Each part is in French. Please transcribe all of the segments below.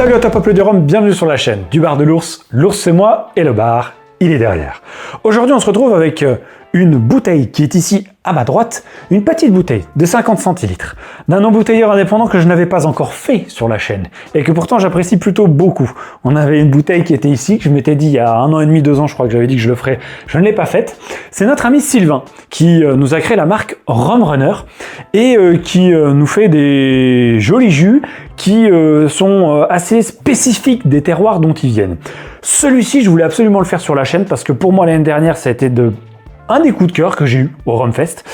Salut à toi peuple du rhum, bienvenue sur la chaîne du bar de l'ours. L'ours c'est moi et le bar, il est derrière. Aujourd'hui on se retrouve avec une bouteille qui est ici à ma droite, une petite bouteille de 50 centilitres d'un embouteilleur indépendant que je n'avais pas encore fait sur la chaîne et que pourtant j'apprécie plutôt beaucoup. On avait une bouteille qui était ici, que je m'étais dit il y a 1 an et demi, 2 ans, je crois que j'avais dit que je le ferais, je ne l'ai pas faite. C'est notre ami Sylvain qui nous a créé la marque Rum Runner et qui nous fait des jolis jus qui sont assez spécifiques des terroirs dont ils viennent. Celui-ci, je voulais absolument le faire sur la chaîne parce que pour moi l'année dernière, ça a été un des coups de cœur que j'ai eu au Rumfest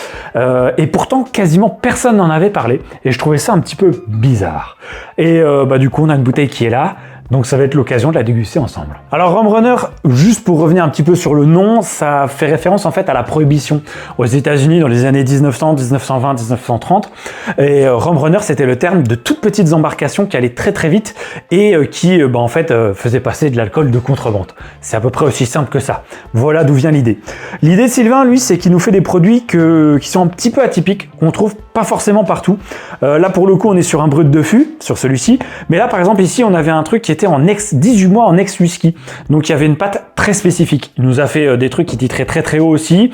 et pourtant quasiment personne n'en avait parlé et je trouvais ça un petit peu bizarre. Et du coup on a une bouteille qui est là, donc ça va être l'occasion de la déguster ensemble. Alors Rum Runner, juste pour revenir un petit peu sur le nom, ça fait référence en fait à la prohibition aux États-Unis dans les années 1900, 1920, 1930. Et Rum Runner, c'était le terme de toutes petites embarcations qui allaient très très vite et qui en fait faisaient passer de l'alcool de contrebande. C'est à peu près aussi simple que ça. Voilà d'où vient l'idée. L'idée de Sylvain, lui, c'est qu'il nous fait des produits qui sont un petit peu atypiques, qu'on trouve pas forcément partout. Là pour le coup, on est sur un brut de fût, sur celui-ci. Mais là par exemple ici, on avait un truc qui était en 18 mois en ex-whisky. Donc il y avait une pâte très spécifique. Il nous a fait des trucs qui titraient très très haut aussi.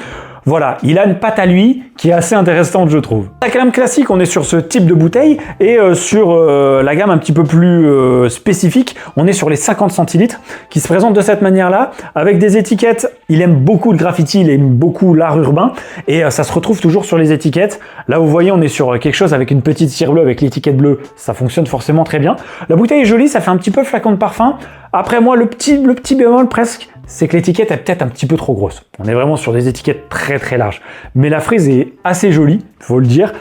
Voilà, il a une pâte à lui qui est assez intéressante, je trouve. La gamme classique, on est sur ce type de bouteille et sur la gamme un petit peu plus spécifique, on est sur les 50 centilitres qui se présentent de cette manière-là avec des étiquettes. Il aime beaucoup le graffiti, il aime beaucoup l'art urbain et ça se retrouve toujours sur les étiquettes. Là, vous voyez, on est sur quelque chose avec une petite cire bleue avec l'étiquette bleue. Ça fonctionne forcément très bien. La bouteille est jolie, ça fait un petit peu flacon de parfum. Après moi, le petit bémol presque, c'est que l'étiquette est peut-être un petit peu trop grosse. On est vraiment sur des étiquettes très très larges. Mais la frise est assez jolie, faut le dire.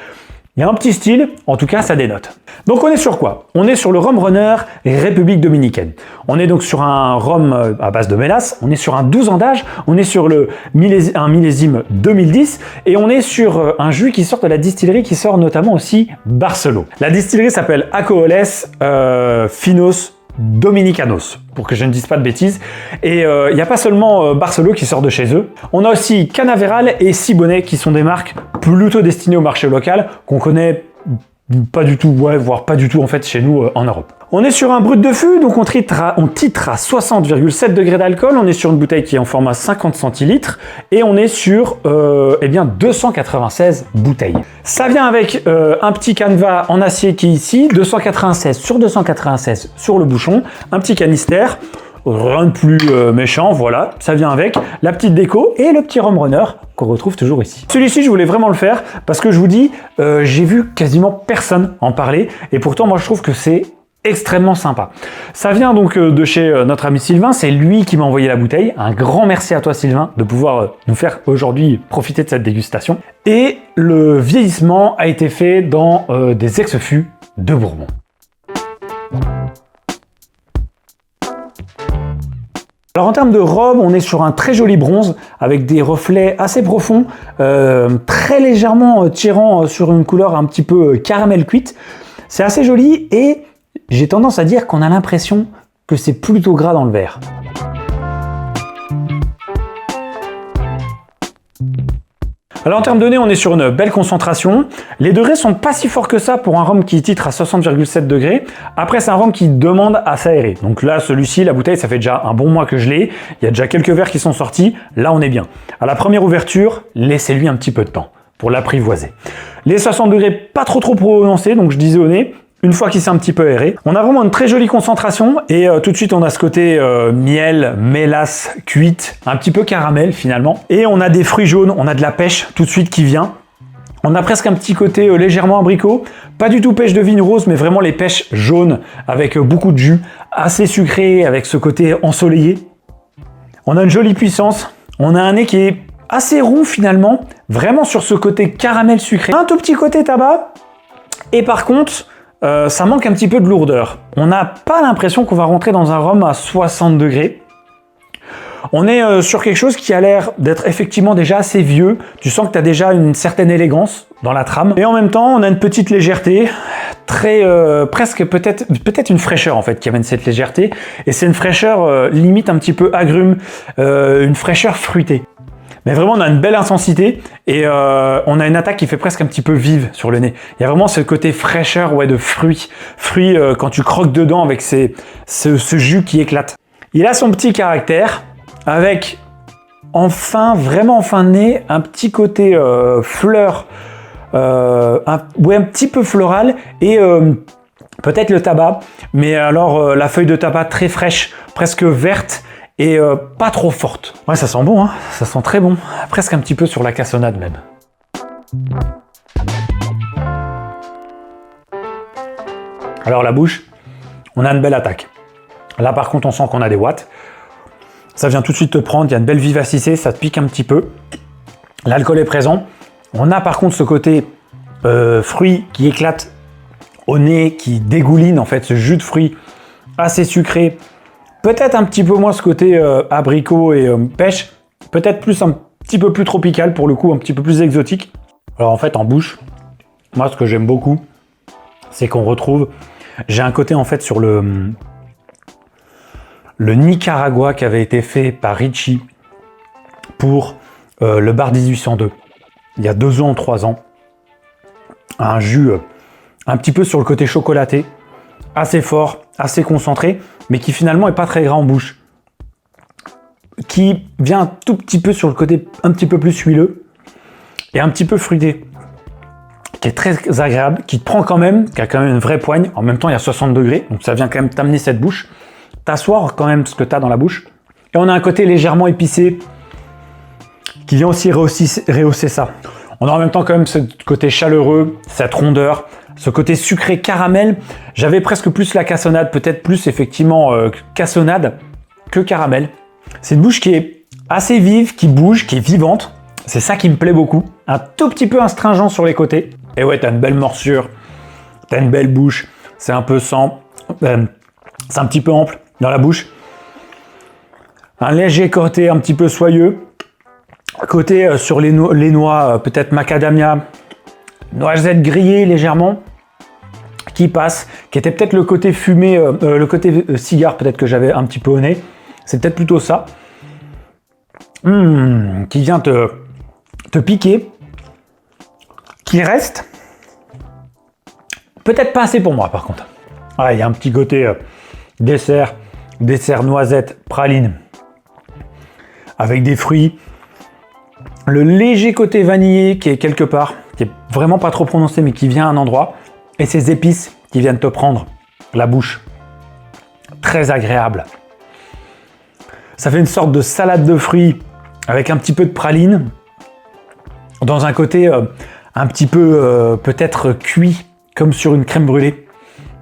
Il y a un petit style, en tout cas ça dénote. Donc on est sur quoi? On est sur le Rum Runner République Dominicaine. On est donc sur un rhum à base de mélasse, on est sur un 12 ans d'âge, on est sur un millésime 2010 et on est sur un jus qui sort de la distillerie qui sort notamment aussi Barcelo. La distillerie s'appelle Acoholes Finos Dominicanos, pour que je ne dise pas de bêtises. Et il n'y a pas seulement Barcelo qui sort de chez eux. On a aussi Canaveral et Siboney qui sont des marques plutôt destinées au marché local qu'on connaît pas du tout, voire pas du tout en fait chez nous en Europe. On est sur un brut de fût, donc on titre à 60,7 degrés d'alcool. On est sur une bouteille qui est en format 50 centilitres et on est sur 296 bouteilles. Ça vient avec un petit canevas en acier qui est ici, 296 sur 296 sur le bouchon, un petit canister. Rien de plus méchant, voilà, ça vient avec la petite déco et le petit Rum Runner qu'on retrouve toujours ici. Celui-ci, je voulais vraiment le faire parce que je vous dis, j'ai vu quasiment personne en parler et pourtant moi je trouve que c'est extrêmement sympa. Ça vient donc de chez notre ami Sylvain, c'est lui qui m'a envoyé la bouteille. Un grand merci à toi Sylvain de pouvoir nous faire aujourd'hui profiter de cette dégustation. Et le vieillissement a été fait dans des ex-fûts de Bourbon. Alors en termes de robe, on est sur un très joli bronze avec des reflets assez profonds, très légèrement tirant sur une couleur un petit peu caramel cuite. C'est assez joli et j'ai tendance à dire qu'on a l'impression que c'est plutôt gras dans le verre. Alors en termes de nez, on est sur une belle concentration. Les degrés sont pas si forts que ça pour un rhum qui titre à 60,7 degrés. Après, c'est un rhum qui demande à s'aérer. Donc là, celui-ci, la bouteille, ça fait déjà un bon mois que je l'ai. Il y a déjà quelques verres qui sont sortis. Là, on est bien. À la première ouverture, laissez-lui un petit peu de temps pour l'apprivoiser. Les 60 degrés, pas trop prononcés, donc je disais au nez. Une fois qu'il s'est un petit peu aéré, on a vraiment une très jolie concentration et tout de suite on a ce côté miel, mélasse, cuite, un petit peu caramel finalement. Et on a des fruits jaunes, on a de la pêche tout de suite qui vient. On a presque un petit côté légèrement abricot, pas du tout pêche de vigne rose, mais vraiment les pêches jaunes avec beaucoup de jus, assez sucré avec ce côté ensoleillé. On a une jolie puissance, on a un nez qui est assez rond finalement, vraiment sur ce côté caramel sucré. Un tout petit côté tabac et par contre, ça manque un petit peu de lourdeur. On n'a pas l'impression qu'on va rentrer dans un rhum à 60 degrés. On est sur quelque chose qui a l'air d'être effectivement déjà assez vieux. Tu sens que tu as déjà une certaine élégance dans la trame. Et en même temps, on a une petite légèreté, très presque peut-être une fraîcheur en fait qui amène cette légèreté. Et c'est une fraîcheur limite un petit peu agrume, une fraîcheur fruitée. Mais vraiment, on a une belle intensité et on a une attaque qui fait presque un petit peu vive sur le nez. Il y a vraiment ce côté fraîcheur, ouais, de fruits. Fruits quand tu croques dedans avec ce jus qui éclate. Il a son petit caractère avec vraiment en fin de nez, un petit côté fleur, un petit peu floral et peut-être le tabac. Mais alors la feuille de tabac très fraîche, presque verte. Et pas trop forte. Ouais, ça sent bon, hein, ça sent très bon. Presque un petit peu sur la cassonade même. Alors la bouche, on a une belle attaque. Là par contre, on sent qu'on a des watts. Ça vient tout de suite te prendre, il y a une belle vivacité, ça te pique un petit peu. L'alcool est présent. On a par contre ce côté fruit qui éclate au nez, qui dégouline en fait, ce jus de fruits assez sucré. Peut-être un petit peu moins ce côté abricot et pêche, peut-être plus un petit peu plus tropical pour le coup, un petit peu plus exotique. Alors en fait en bouche, moi ce que j'aime beaucoup, c'est qu'on retrouve, j'ai un côté en fait sur le Nicaragua qui avait été fait par Richie pour le bar 1802, il y a 2 ans ou 3 ans. Un jus un petit peu sur le côté chocolaté, assez fort, assez concentré, mais qui finalement est pas très gras en bouche. Qui vient un tout petit peu sur le côté un petit peu plus huileux et un petit peu fruité. Qui est très agréable, qui te prend quand même, qui a quand même une vraie poigne. En même temps, il y a 60 degrés, donc ça vient quand même t'amener cette bouche. T'asseoir quand même ce que tu as dans la bouche. Et on a un côté légèrement épicé qui vient aussi rehausser ça. On a en même temps quand même ce côté chaleureux, cette rondeur, ce côté sucré caramel. J'avais presque plus la cassonade, peut-être plus effectivement cassonade que caramel. C'est une bouche qui est assez vive, qui bouge, qui est vivante. C'est ça qui me plaît beaucoup. Un tout petit peu astringent sur les côtés. Et ouais, t'as une belle morsure, t'as une belle bouche. C'est un peu c'est un petit peu ample dans la bouche. Un léger côté un petit peu soyeux. Côté sur les noix, peut-être macadamia, noisettes grillées légèrement, qui passe, qui était peut-être le côté fumé, le côté cigare peut-être que j'avais un petit peu au nez. C'est peut-être plutôt ça. Qui vient te piquer, qui reste. Peut-être pas assez pour moi par contre. Ah, il y a un petit côté dessert noisette, praline, avec des fruits. Le léger côté vanillé qui est quelque part, qui est vraiment pas trop prononcé mais qui vient à un endroit. Et ces épices qui viennent te prendre la bouche. Très agréable. Ça fait une sorte de salade de fruits avec un petit peu de praline. Dans un côté un petit peu peut-être cuit comme sur une crème brûlée.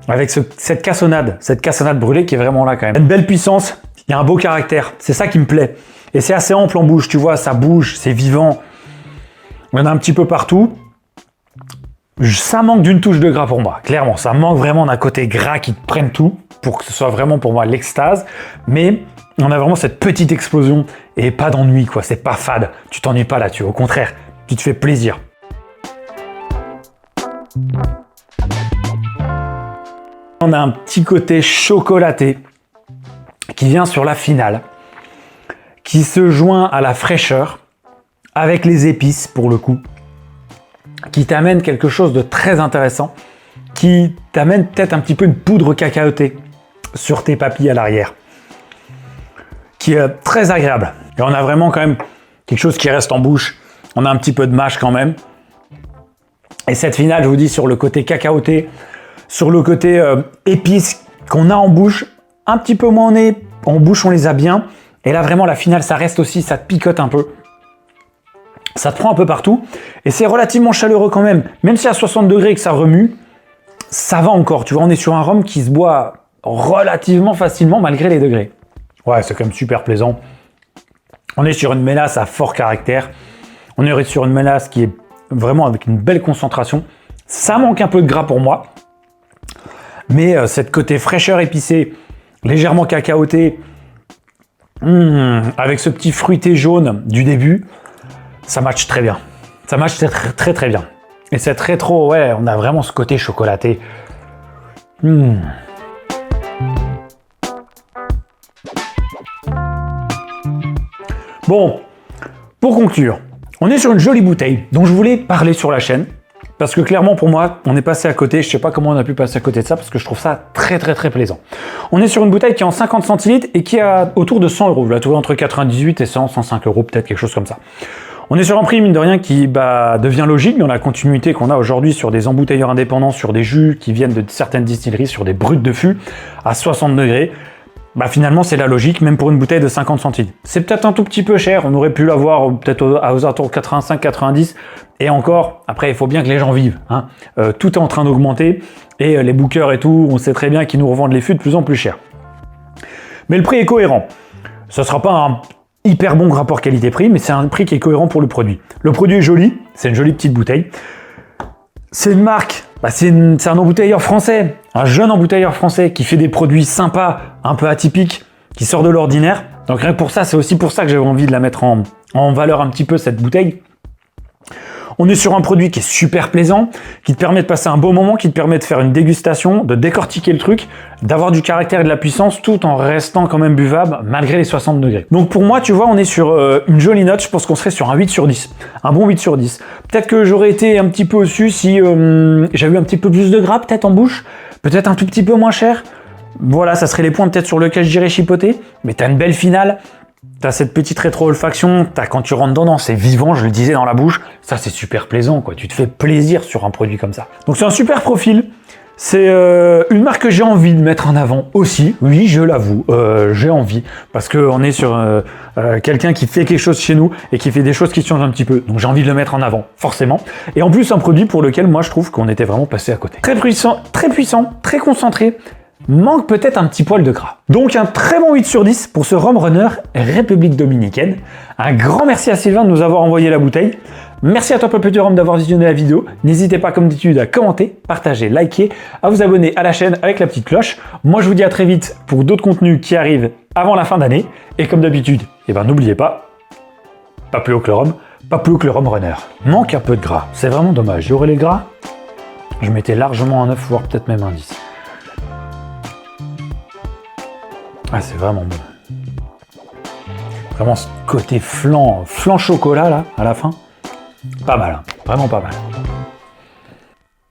Avec cette cassonade brûlée qui est vraiment là quand même. Une belle puissance, il y a un beau caractère. C'est ça qui me plaît. Et c'est assez ample en bouche, tu vois, ça bouge, c'est vivant. On en a un petit peu partout. Ça manque d'une touche de gras pour moi, clairement. Ça manque vraiment d'un côté gras qui te prenne tout pour que ce soit vraiment pour moi l'extase. Mais on a vraiment cette petite explosion et pas d'ennui, quoi. C'est pas fade. Tu t'ennuies pas là-dessus. Au contraire, tu te fais plaisir. On a un petit côté chocolaté qui vient sur la finale, qui se joint à la fraîcheur, avec les épices pour le coup, qui t'amène quelque chose de très intéressant, qui t'amène peut-être un petit peu une poudre cacaotée sur tes papilles à l'arrière, qui est très agréable. Et on a vraiment quand même quelque chose qui reste en bouche, on a un petit peu de mâche quand même. Et cette finale, je vous dis, sur le côté cacaoté, sur le côté épices qu'on a en bouche, un petit peu moins en bouche, on les a bien. Et là, vraiment, la finale, ça reste aussi, ça te picote un peu. Ça te prend un peu partout. Et c'est relativement chaleureux quand même. Même si à 60 degrés et que ça remue, ça va encore. Tu vois, on est sur un rhum qui se boit relativement facilement malgré les degrés. Ouais, c'est quand même super plaisant. On est sur une mélasse à fort caractère. On est sur une mélasse qui est vraiment avec une belle concentration. Ça manque un peu de gras pour moi. Mais cette côté fraîcheur épicée, légèrement cacaoté, avec ce petit fruité jaune du début, ça match très bien. Ça match très très très bien. Et cette rétro, ouais, on a vraiment ce côté chocolaté. Bon, Pour conclure, on est sur une jolie bouteille dont je voulais parler sur la chaîne. Parce que clairement, pour moi, on est passé à côté. Je sais pas comment on a pu passer à côté de ça parce que je trouve ça très plaisant. On est sur une bouteille qui est en 50 centilitres et qui a autour de 100 euros. Je la trouve entre 98 et 100, 105 euros, peut-être quelque chose comme ça. On est sur un prix, mine de rien, qui devient logique dans la continuité qu'on a aujourd'hui sur des embouteilleurs indépendants, sur des jus qui viennent de certaines distilleries, sur des brutes de fût à 60 degrés. Finalement, c'est la logique, même pour une bouteille de 50 centilitres. C'est peut-être un tout petit peu cher, on aurait pu l'avoir peut-être aux alentours de 85-90, et encore, après, il faut bien que les gens vivent. Hein. Tout est en train d'augmenter, et les bookers et tout, on sait très bien qu'ils nous revendent les fûts de plus en plus cher. Mais le prix est cohérent. Ce ne sera pas un hyper bon rapport qualité-prix, mais c'est un prix qui est cohérent pour le produit. Le produit est joli, c'est une jolie petite bouteille. C'est une marque, c'est un embouteilleur français, un jeune embouteilleur français qui fait des produits sympas, un peu atypiques, qui sort de l'ordinaire. Donc rien que pour ça, c'est aussi pour ça que j'avais envie de la mettre en valeur un petit peu, cette bouteille. On est sur un produit qui est super plaisant, qui te permet de passer un beau moment, qui te permet de faire une dégustation, de décortiquer le truc, d'avoir du caractère et de la puissance tout en restant quand même buvable malgré les 60 degrés. Donc pour moi, tu vois, on est sur une jolie note. Je pense qu'on serait sur un 8 sur 10. Un bon 8 sur 10. Peut-être que j'aurais été un petit peu au-dessus si j'avais eu un petit peu plus de gras peut-être en bouche, peut-être un tout petit peu moins cher. Voilà, ça serait les points peut-être sur lesquels je dirais chipoter. Mais t'as une belle finale. T'as cette petite rétro-olfaction, quand tu rentres dedans, c'est vivant, je le disais dans la bouche, ça c'est super plaisant, quoi. Tu te fais plaisir sur un produit comme ça. Donc c'est un super profil, c'est une marque que j'ai envie de mettre en avant aussi, oui je l'avoue, j'ai envie, parce qu'on est sur quelqu'un qui fait quelque chose chez nous et qui fait des choses qui changent un petit peu, donc j'ai envie de le mettre en avant, forcément. Et en plus un produit pour lequel moi je trouve qu'on était vraiment passé à côté. Très puissant, très concentré, manque peut-être un petit poil de gras. Donc un très bon 8 sur 10 pour ce Rhum Runner République Dominicaine. Un grand merci à Sylvain de nous avoir envoyé la bouteille. Merci à toi Peuple du Rhum d'avoir visionné la vidéo. N'hésitez pas comme d'habitude à commenter, partager, liker, à vous abonner à la chaîne avec la petite cloche. Moi je vous dis à très vite pour d'autres contenus qui arrivent avant la fin d'année. Et comme d'habitude, n'oubliez pas, pas plus haut que le Rhum, pas plus haut que le Rhum Runner. Manque un peu de gras, c'est vraiment dommage. J'aurais les gras, je mettais largement un 9 voire peut-être même un 10. Ah, c'est vraiment bon. Vraiment ce côté flan chocolat là, à la fin. Pas mal, hein. Vraiment pas mal.